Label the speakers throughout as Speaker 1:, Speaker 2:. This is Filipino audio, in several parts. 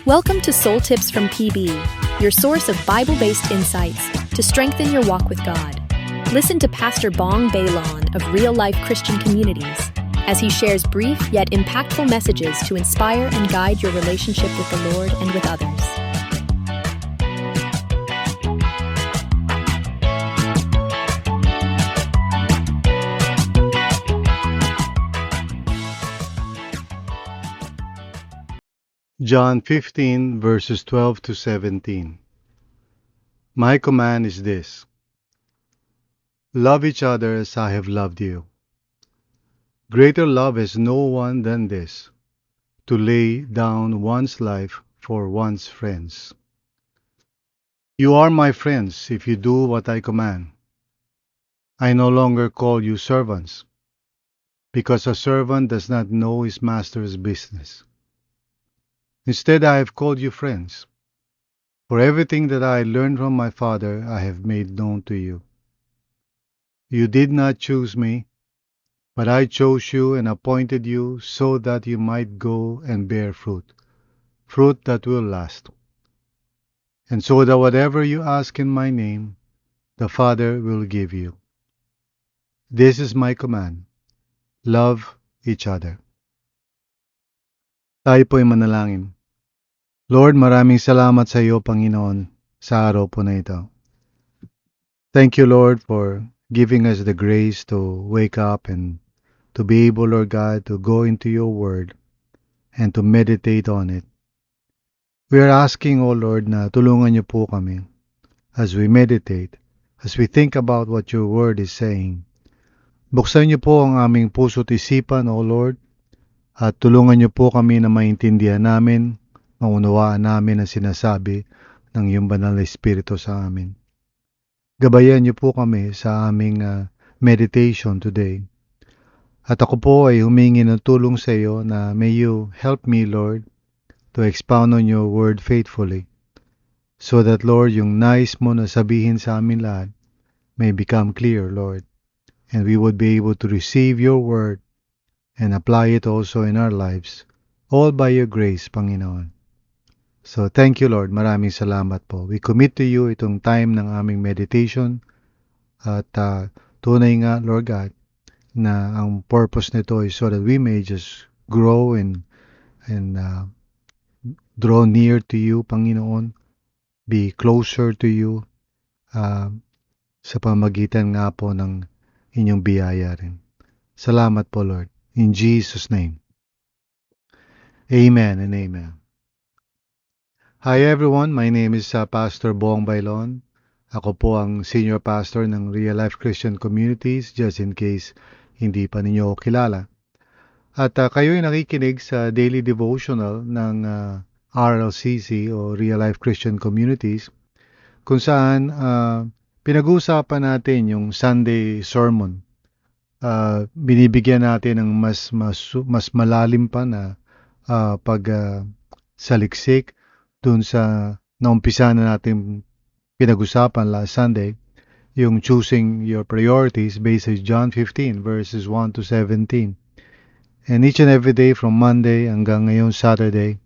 Speaker 1: Welcome to Soul Tips from PB, your source of Bible-based insights to strengthen your walk with God. Listen to Pastor Bong Bailon of Real Life Christian Communities as he shares brief yet impactful messages to inspire and guide your relationship with the Lord and with others.
Speaker 2: John 15, verses 12 to 17. My command is this: love each other as I have loved you. Greater love has no one than this, to lay down one's life for one's friends. You are my friends if you do what I command. I no longer call you servants, because a servant does not know his master's business. Instead, I have called you friends, for everything that I learned from my Father I have made known to you. You did not choose me, but I chose you and appointed you so that you might go and bear fruit, fruit that will last. And so that whatever you ask in my name, the Father will give you. This is my command: love each other. Tayo po'y manalangin. Lord, maraming salamat sa iyo, Panginoon, sa araw po na ito. Thank you, Lord, for giving us the grace to wake up and to be able, Lord God, to go into your word and to meditate on it. We are asking, O Lord, na tulungan niyo po kami as we meditate, as we think about what your word is saying. Buksan niyo po ang aming puso't isipan, O Lord, at tulungan niyo po kami na maintindihan namin, maunawaan namin ang sinasabi ng iyong banal na Espiritu sa amin. Gabayan niyo po kami sa aming meditation today. At ako po ay humingi ng tulong sa iyo na may you help me, Lord, to expound on your word faithfully, so that, Lord, yung nais mo na sabihin sa amin lahat may become clear, Lord, and we would be able to receive your word and apply it also in our lives, all by your grace, Panginoon. So thank you, Lord. Maraming salamat po. We commit to you itong time ng aming meditation at tunay nga, Lord God, na ang purpose nito is so that we may just grow and draw near to you, Panginoon, be closer to you sa pamagitan nga po ng inyong biyaya rin. Salamat po, Lord. In Jesus' name. Amen and amen. Hi everyone, my name is Pastor Bong Bailon. Ako po ang Senior Pastor ng Real Life Christian Communities, just in case hindi pa ninyo ako kilala. At kayo'y nakikinig sa daily devotional ng RLCC o Real Life Christian Communities, kung saan pinag-uusapan natin yung Sunday sermon. Binibigyan natin ng mas malalim pa na pagsaliksik dun sa naumpisa na natin pinag-usapan last Sunday, yung choosing your priorities based on John 15 verses 1 to 17. And each and every day from Monday hanggang ngayong Saturday,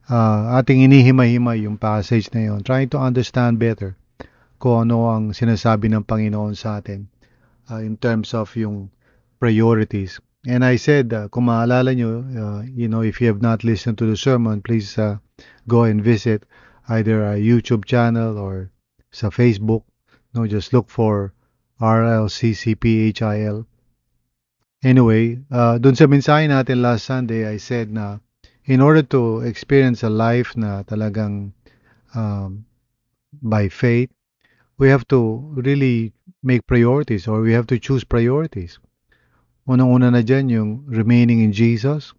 Speaker 2: ating inihimay-himay yung passage na yun, trying to understand better kung ano ang sinasabi ng Panginoon sa atin in terms of yung priorities. And I said, kung maalala nyo, if you have not listened to the sermon, please go and visit either our YouTube channel or sa Facebook. No, just look for RLCCPHIL. Anyway, dun sa mensahe natin last Sunday, I said na in order to experience a life na talagang by faith, we have to really make priorities, or we have to choose priorities. Unang-una na dyan yung remaining in Jesus.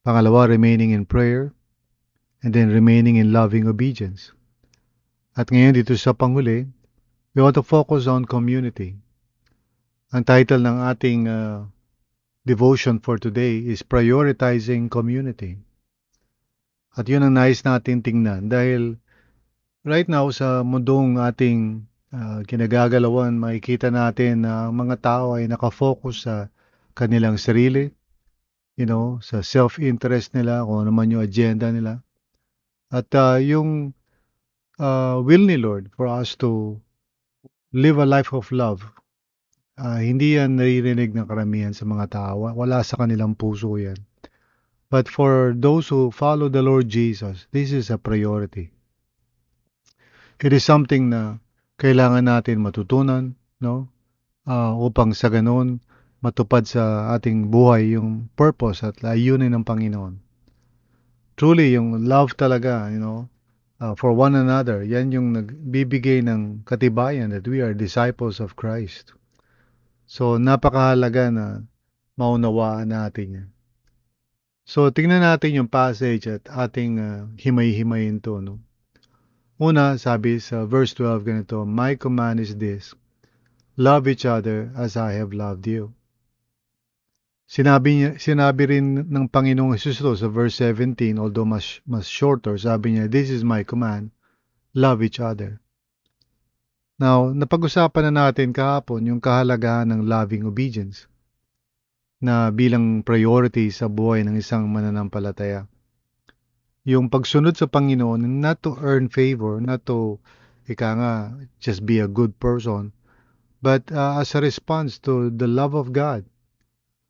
Speaker 2: Pangalawa, remaining in prayer. And then remaining in loving obedience. At ngayon dito sa panghuli, we want to focus on community. Ang title ng ating devotion for today is Prioritizing Community. At yun ang nais natin tingnan dahil right now sa mundong ating kinagagalawan, makikita natin na mga tao ay nakafocus sa kanilang sarili, sa self-interest nila, kung ano man yung agenda nila. At yung will ni Lord for us to live a life of love, hindi yan naririnig ng karamihan sa mga tao. Wala sa kanilang puso yan. But for those who follow the Lord Jesus, this is a priority. It is something na kailangan natin matutunan, no? Upang sa ganoon matupad sa ating buhay yung purpose at layunin ng Panginoon. Truly, yung love talaga, for one another, yan yung nagbibigay ng katibayan that we are disciples of Christ. So, napakahalaga na maunawaan natin yan. So, tingnan natin yung passage at ating himay-himayin to, no? Una, sabi sa verse 12 ganito, "My command is this, love each other as I have loved you." Sinabi rin ng Panginoong Hesus to sa verse 17, although mas shorter, sabi niya, "This is my command, love each other." Now, napag-usapan na natin kahapon yung kahalagahan ng loving obedience na bilang priority sa buhay ng isang mananampalataya. Yung pagsunod sa Panginoon, not to earn favor, not to, just be a good person, but as a response to the love of God,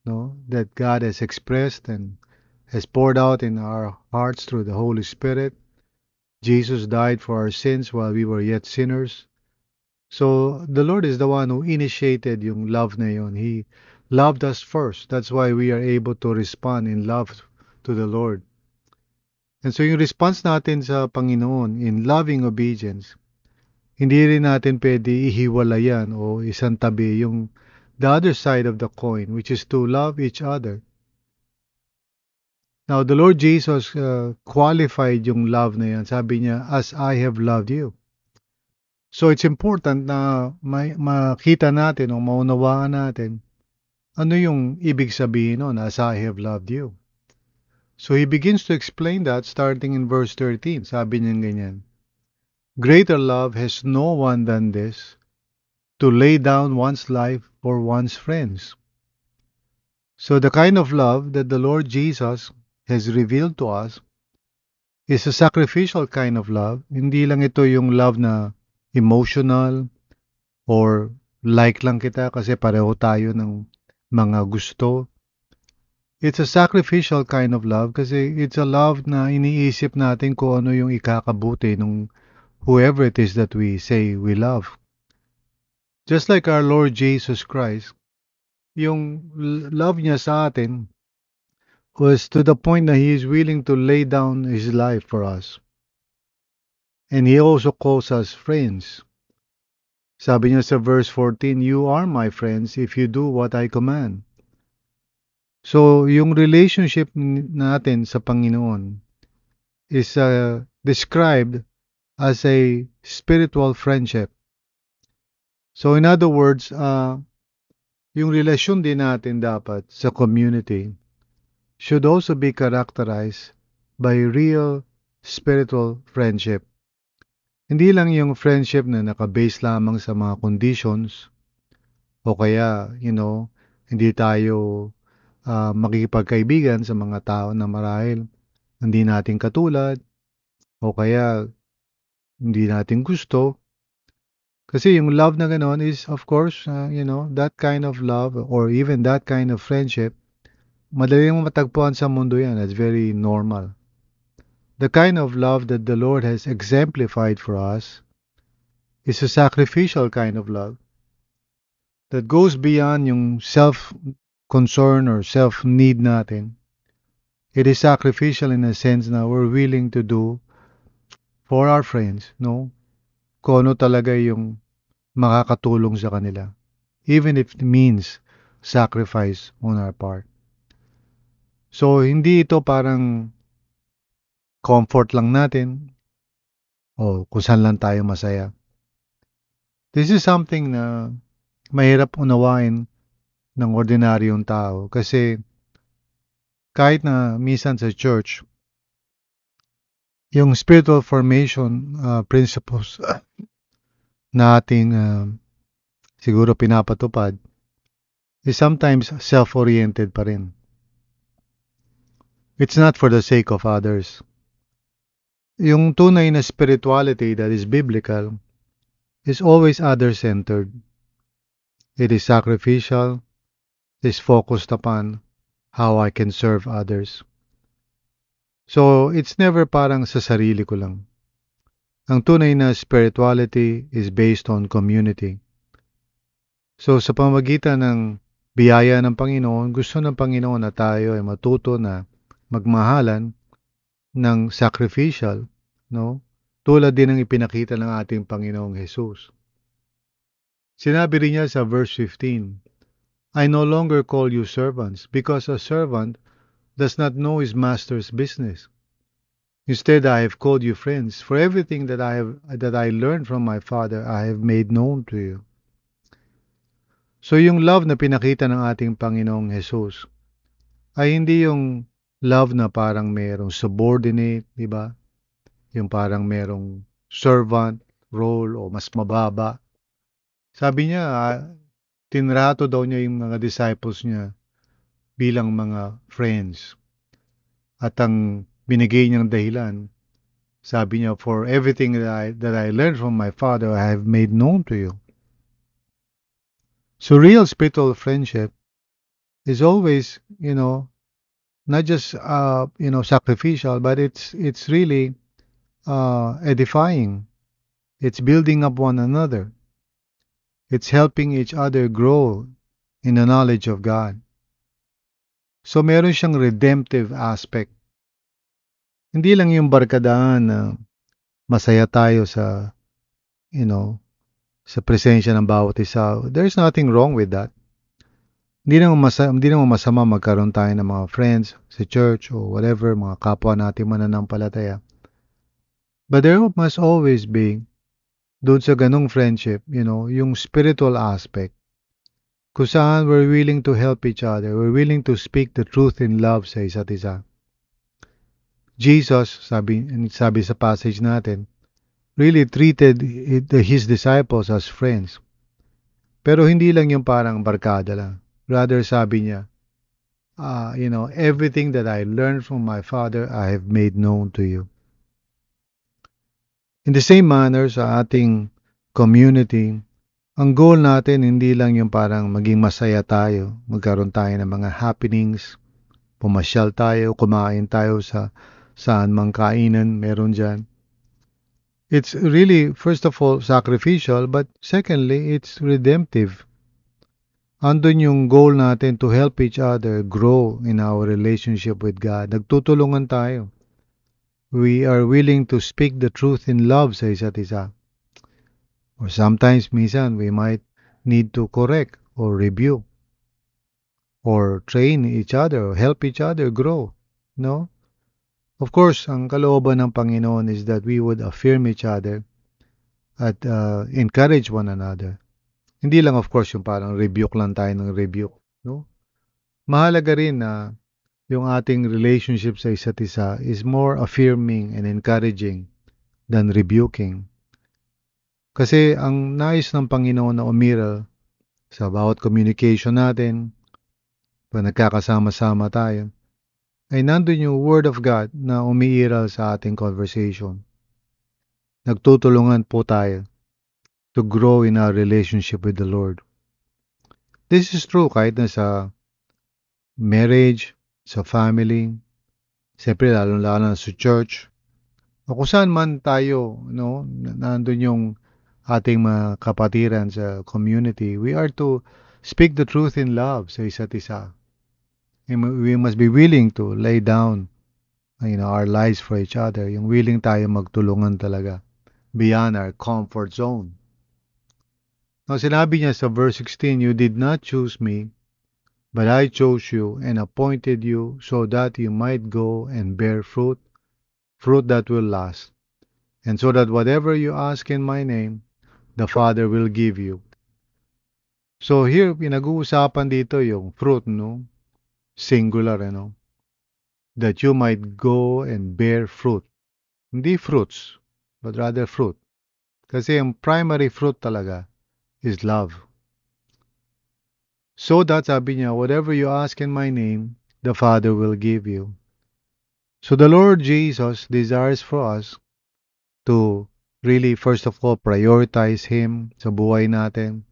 Speaker 2: no, that God has expressed and has poured out in our hearts through the Holy Spirit. Jesus died for our sins while we were yet sinners. So the Lord is the one who initiated yung love na yun. He loved us first. That's why we are able to respond in love to the Lord. And so yung response natin sa Panginoon in loving obedience, hindi rin natin pwede ihiwalayan o isang tabi yung the other side of the coin, which is to love each other. Now, the Lord Jesus qualified yung love na yan. Sabi niya, "As I have loved you." So, it's important na makita natin o maunawaan natin ano yung ibig sabihin nun, "As I have loved you." So, he begins to explain that starting in verse 13. Sabi niya ganyan, "Greater love has no one than this, to lay down one's life for one's friends." So, the kind of love that the Lord Jesus has revealed to us is a sacrificial kind of love. Hindi lang ito yung love na emotional or like lang kita kasi pareho tayo ng mga gusto. It's a sacrificial kind of love kasi it's a love na iniisip natin kung ano yung ikakabuti ng whoever it is that we say we love. Just like our Lord Jesus Christ, yung love niya sa atin was to the point that He is willing to lay down His life for us. And He also calls us friends. Sabi niya sa verse 14, "You are my friends if you do what I command." So, yung relationship natin sa Panginoon is described as a spiritual friendship. So, in other words, yung relasyon din natin dapat sa community should also be characterized by real spiritual friendship. Hindi lang yung friendship na naka-base lamang sa mga conditions o kaya, hindi tayo makikipagkaibigan sa mga tao na marahil hindi natin katulad o kaya hindi natin gusto. Kasi yung love na gano'n is of course, that kind of love or even that kind of friendship, madaling matagpuan sa mundo yan. It's very normal. The kind of love that the Lord has exemplified for us is a sacrificial kind of love that goes beyond yung self-concern or self-need natin. It is sacrificial in a sense na we're willing to do for our friends, no? Kung ano talaga yung makakatulong sa kanila. Even if it means sacrifice on our part. So, hindi ito parang comfort lang natin o kung saan lang tayo masaya. This is something na mahirap unawain ng ordinaryong tao kasi kahit na minsan sa church, yung spiritual formation principles na ating siguro pinapatupad is sometimes self-oriented pa rin. It's not for the sake of others. Yung tunay na spirituality that is biblical is always other-centered. It is sacrificial, it is focused upon how I can serve others. So, it's never parang sa sarili ko lang. Ang tunay na spirituality is based on community. So, sa pamamagitan ng biyaya ng Panginoon, gusto ng Panginoon na tayo ay matuto na magmahalan ng sacrificial, no? Tulad din ng ipinakita ng ating Panginoong Jesus. Sinabi rin niya sa verse 15, I no longer call you servants, because a servant does not know his master's business. Instead, I have called you friends, for everything that I learned from my Father, I have made known to you. So yung love na pinakita ng ating Panginoong Jesus ay hindi yung love na parang merong subordinate, di ba? Yung parang merong servant role o mas mababa. Sabi niya, tinrato daw niya yung mga disciples niya bilang mga friends. At ang binigay niyang dahilan, sabi niya, for everything that I learned from my Father, I have made known to you. So real spiritual friendship is always, not just sacrificial, but it's really edifying. It's building up one another. It's helping each other grow in the knowledge of God. So meron siyang redemptive aspect. Hindi lang yung barkadahan na masaya tayo sa, sa presensya ng bawat isa. There's nothing wrong with that. Hindi naman masama magkaroon tayo ng mga friends sa church o whatever, mga kapwa natin mananampalataya. But there must always be, doon sa ganong friendship, yung spiritual aspect. Kung saan we're willing to help each other, we're willing to speak the truth in love sa isa't isa. Jesus, sabi sa passage natin, really treated his disciples as friends. Pero hindi lang yung parang barkada lang. Rather, sabi niya, everything that I learned from my Father, I have made known to you. In the same manner, sa ating community, ang goal natin hindi lang yung parang maging masaya tayo, magkaroon tayo ng mga happenings, pumasyal tayo, kumain tayo sa saan mang kainan, meron dyan. It's really, first of all, sacrificial, but secondly, it's redemptive. Andun yung goal natin to help each other grow in our relationship with God. Nagtutulungan tayo. We are willing to speak the truth in love sa isa't isa. Or sometimes, minsan, we might need to correct or rebuke or train each other or help each other grow. No? Of course, ang kalooban ng Panginoon is that we would affirm each other at encourage one another. Hindi lang of course yung parang rebuke lang tayo ng rebuke, no? Mahalaga rin na yung ating relationship sa isa't isa is more affirming and encouraging than rebuking. Kasi ang nais ng Panginoon na umiral sa bawat communication natin, pag nagkakasama-sama tayo, ay nandun yung Word of God na umiiral sa ating conversation. Nagtutulungan po tayo to grow in our relationship with the Lord. This is true kahit na sa marriage, sa family, siyempre lalo-lalo na sa church, o kung saan man tayo, nandun yung ating mga kapatiran sa community, we are to speak the truth in love sa isa't isa. And we must be willing to lay down, our lives for each other. Yung willing tayo magtulungan talaga beyond our comfort zone. Now, sinabi niya sa verse 16, You did not choose me, but I chose you and appointed you so that you might go and bear fruit that will last, and so that whatever you ask in my name, the Father will give you. So here, pinag-uusapan dito yung fruit, no? Singular, that you might go and bear fruit. Hindi fruits, but rather fruit. Kasi yung primary fruit talaga is love. So that, sabi niya, whatever you ask in my name, the Father will give you. So the Lord Jesus desires for us to really, first of all, prioritize Him sa buhay natin.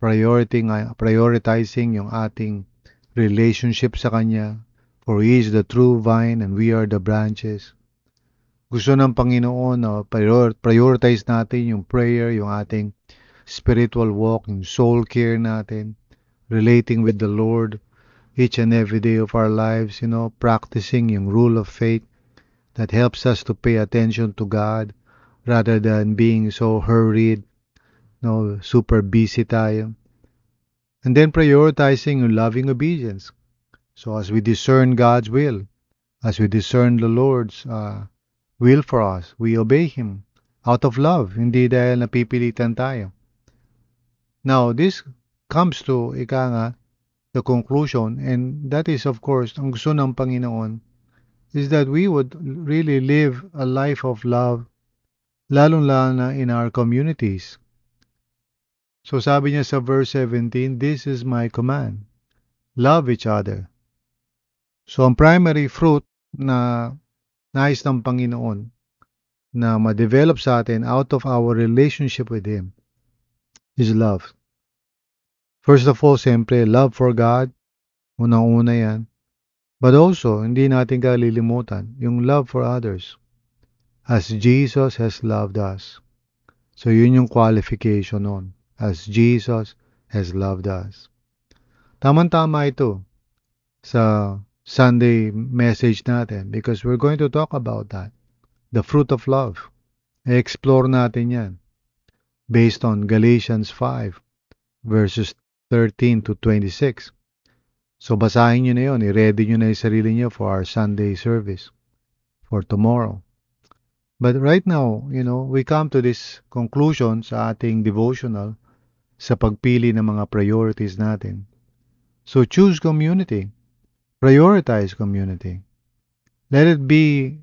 Speaker 2: Prioritizing yung ating relationship sa Kanya. For He is the true vine and we are the branches. Gusto ng Panginoon na prioritize natin yung prayer, yung ating spiritual walk, yung soul care natin, relating with the Lord each and every day of our lives, practicing yung rule of faith that helps us to pay attention to God rather than being so hurried, super busy tayo. And then prioritizing yung loving obedience. So as we discern God's will, as we discern the Lord's will for us, we obey Him out of love, hindi dahil napipilitan tayo. Now, this comes to, the conclusion, and that is, of course, ang gusto ng Panginoon is that we would really live a life of love, lalong-lalo na in our communities. So sabi niya sa verse 17, this is my command, love each other. So ang primary fruit na nais ng Panginoon na ma-develop sa atin out of our relationship with Him is love. First of all, siyempre, love for God. Unang-una yan. But also, hindi natin kalilimutan yung love for others. As Jesus has loved us. So yun yung qualification nun. As Jesus has loved us. Tama-tama ito sa Sunday message natin because we're going to talk about that. The fruit of love. I-explore natin yan based on Galatians 5 verses 13 to 26. So basahin nyo na yun. I-ready nyo na yung sarili nyo for our Sunday service for tomorrow. But right now, we come to this conclusion sa ating devotional sa pagpili ng mga priorities natin. So choose community. Prioritize community. Let it be,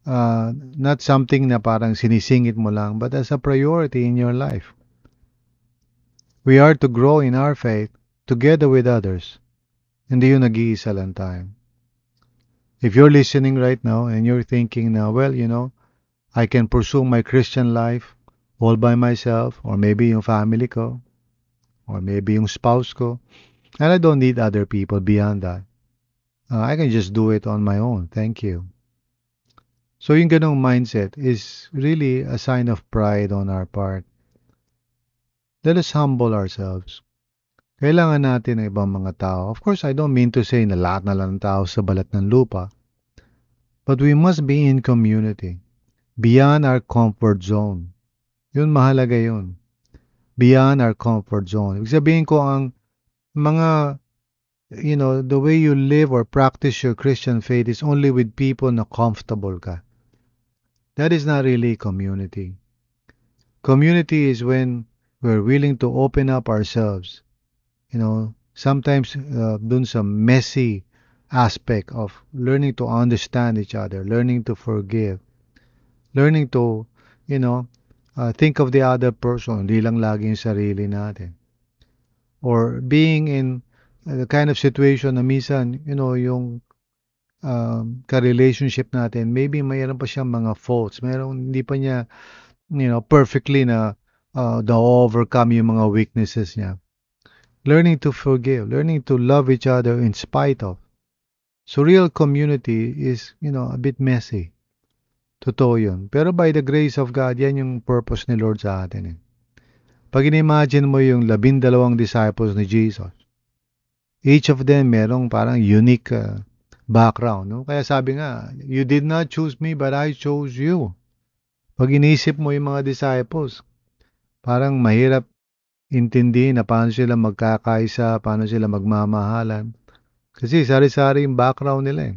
Speaker 2: not something na parang sinisingit mo lang, but as a priority in your life. We are to grow in our faith together with others. Hindi yung nag-iisa lang tayo. If you're listening right now and you're thinking now, well, I can pursue my Christian life all by myself, or maybe yung family ko, or maybe yung spouse ko, and I don't need other people beyond that. I can just do it on my own. Thank you. So yung ganong mindset is really a sign of pride on our part. Let us humble ourselves. Kailangan natin ng ibang mga tao. Of course, I don't mean to say na lahat na lang ng tao sa balat ng lupa. But we must be in community. Beyond our comfort zone. Yun, mahalaga yun. Beyond our comfort zone. Ibig sabihin ko ang mga, the way you live or practice your Christian faith is only with people na comfortable ka. That is not really community. Community is when we're willing to open up ourselves. Sometimes dun sa messy aspect of learning to understand each other, learning to forgive, learning to, think of the other person, hindi lang lagi yung sarili natin. Or being in the kind of situation na minsan, yung ka-relationship natin, maybe mayroon pa siyang mga faults, hindi pa niya, perfectly na overcome yung mga weaknesses niya. Learning to forgive, learning to love each other in spite of. So real community is, a bit messy. Totoo yun. Pero by the grace of God, yan yung purpose ni Lord sa atin. Pag in-imagine mo yung 12 disciples ni Jesus, each of them merong parang unique background. No? Kaya sabi nga, you did not choose me, but I chose you. Pag inisip mo yung mga disciples, parang mahirap intindihin na paano sila magkakaisa, paano sila magmamahalan. Kasi sari-sari yung background nila.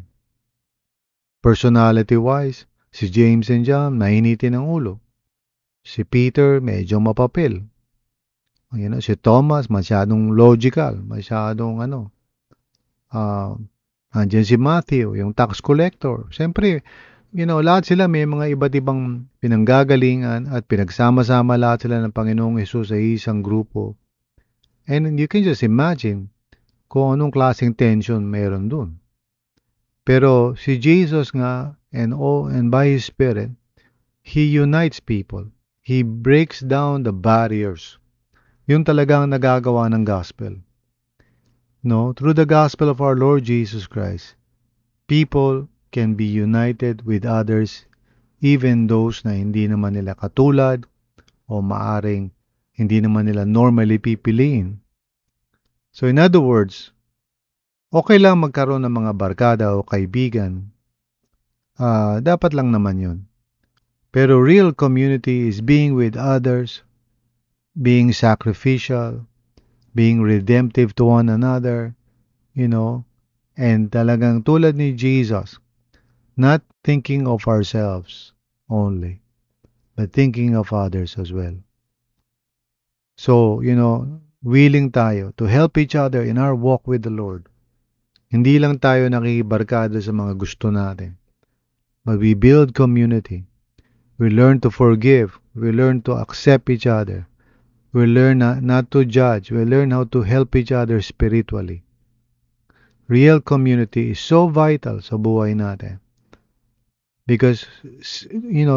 Speaker 2: Personality-wise, si James and John, mainitin ang ulo. Si Peter, medyo mapapil. Si Thomas, masyadong logical, masyadong andyan si Matthew, yung tax collector. Siyempre, lahat sila may mga iba't ibang pinanggagalingan at pinagsama-sama lahat sila ng Panginoong Hesus sa isang grupo. And you can just imagine kung anong klaseng tension meron dun. Pero si Jesus nga and by His Spirit, He unites people. He breaks down the barriers. Yun talagang nagagawa ng gospel. No, through the gospel of our Lord Jesus Christ, people can be united with others, even those na hindi naman nila katulad o maaring hindi naman nila normally pipiliin. So in other words, okay lang magkaroon ng mga barkada o kaibigan. Dapat lang naman yun. Pero real community is being with others, being sacrificial, being redemptive to one another, and talagang tulad ni Jesus, not thinking of ourselves only, but thinking of others as well. So, willing tayo to help each other in our walk with the Lord. Hindi lang tayo nakikibarkada sa mga gusto natin, but we build community. We learn to forgive. We learn to accept each other. We learn not to judge. We learn how to help each other spiritually. Real community is so vital sa buhay natin. Because,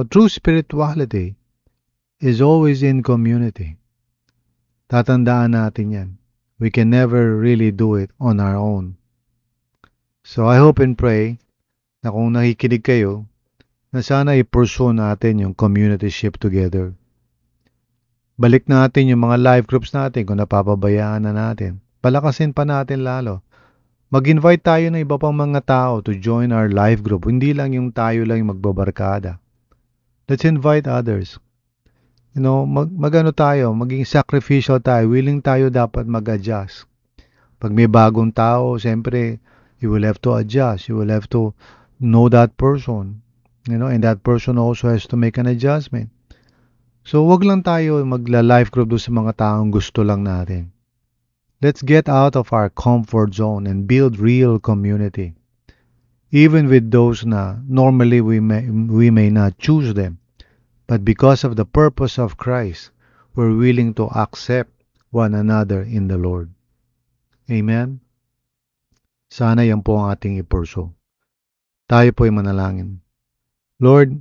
Speaker 2: true spirituality is always in community. Tatandaan natin yan. We can never really do it on our own. So I hope and pray na kung nakikinig kayo, na sana i-pursue natin yung communityship together. Balik natin yung mga live groups natin kung napapabayaan na natin. Palakasin pa natin lalo. Mag-invite tayo ng iba pang mga tao to join our live group. Hindi lang yung tayo lang yung magbabarkada. Let's invite others. Magano tayo, maging sacrificial tayo. Willing tayo dapat mag-adjust. Pag may bagong tao, siyempre, you will have to adjust. You will have to know that person. And that person also has to make an adjustment. So, wag lang tayo magla-life group doon sa mga taong gusto lang natin. Let's get out of our comfort zone and build real community. Even with those na normally we may not choose them. But because of the purpose of Christ, we're willing to accept one another in the Lord. Amen? Sana yan po ang ating i-pursue. Tayo po ay manalangin. Lord,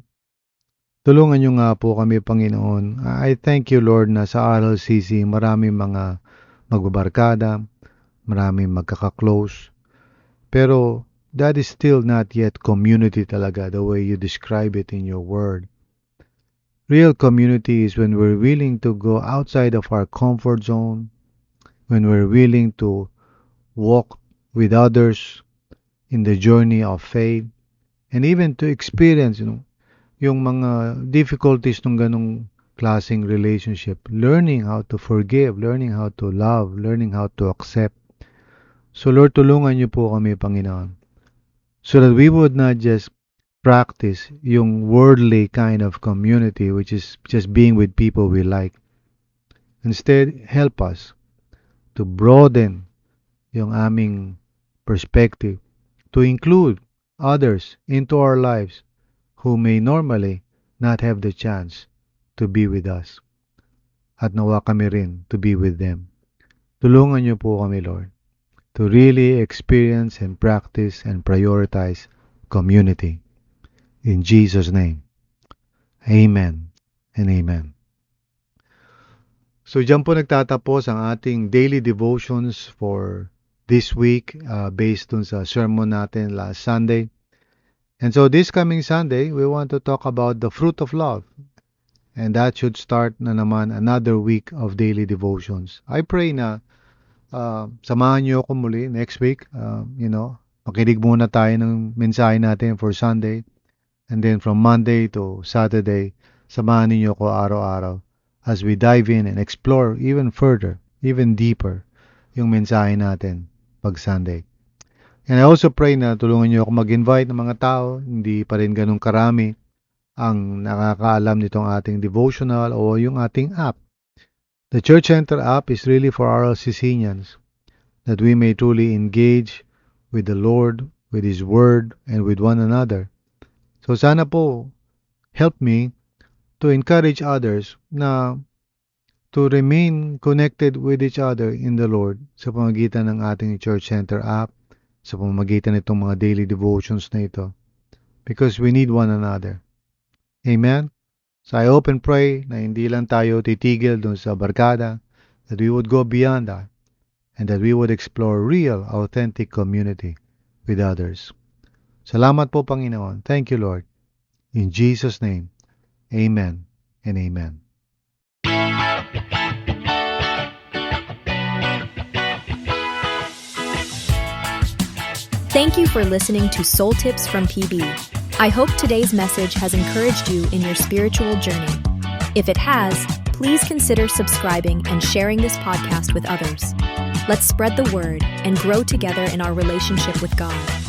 Speaker 2: tulungan niyo nga po kami, Panginoon. I thank you, Lord, na sa RLCC maraming mga magbabarkada, maraming magkaka-close. Pero that is still not yet community talaga, the way you describe it in your word. Real community is when we're willing to go outside of our comfort zone, when we're willing to walk with others in the journey of faith, and even to experience, yung mga difficulties ng ganong klaseng relationship, learning how to forgive, learning how to love, learning how to accept. So Lord, tulungan niyo po kami, Panginoon, so that we would not just practice yung worldly kind of community, which is just being with people we like. Instead, help us to broaden yung aming perspective, to include others into our lives who may normally not have the chance to be with us. At nawa kami rin to be with them. Tulungan niyo po kami, Lord, to really experience and practice and prioritize community. In Jesus' name, amen and amen. So dyan po nagtatapos ang ating daily devotions for this week based dun sa sermon natin last Sunday. And so this coming Sunday, we want to talk about the fruit of love. And that should start na naman another week of daily devotions. I pray na samahan niyo ako muli next week. Makinig muna tayo ng mensahe natin for Sunday. And then from Monday to Saturday, samahan niyo ako araw-araw as we dive in and explore even further, even deeper, yung mensahe natin pag Sunday. And I also pray na tulungan niyo ako mag-invite ng mga tao, hindi pa rin ganun karami ang nakakaalam nitong ating devotional o yung ating app. The Church Center app is really for RLCCians, that we may truly engage with the Lord, with His Word, and with one another. So sana po, help me to encourage others na to remain connected with each other in the Lord sa pamamagitan ng ating Church Center app, sa pamamagitan nitong mga daily devotions na ito. Because we need one another. Amen? So I hope and pray na hindi lang tayo titigil dun sa barkada, that we would go beyond that, and that we would explore real, authentic community with others. Salamat po, Panginoon. Thank you, Lord. In Jesus' name, amen and amen.
Speaker 1: Thank you for listening to Soul Tips from PB. I hope today's message has encouraged you in your spiritual journey. If it has, please consider subscribing and sharing this podcast with others. Let's spread the word and grow together in our relationship with God.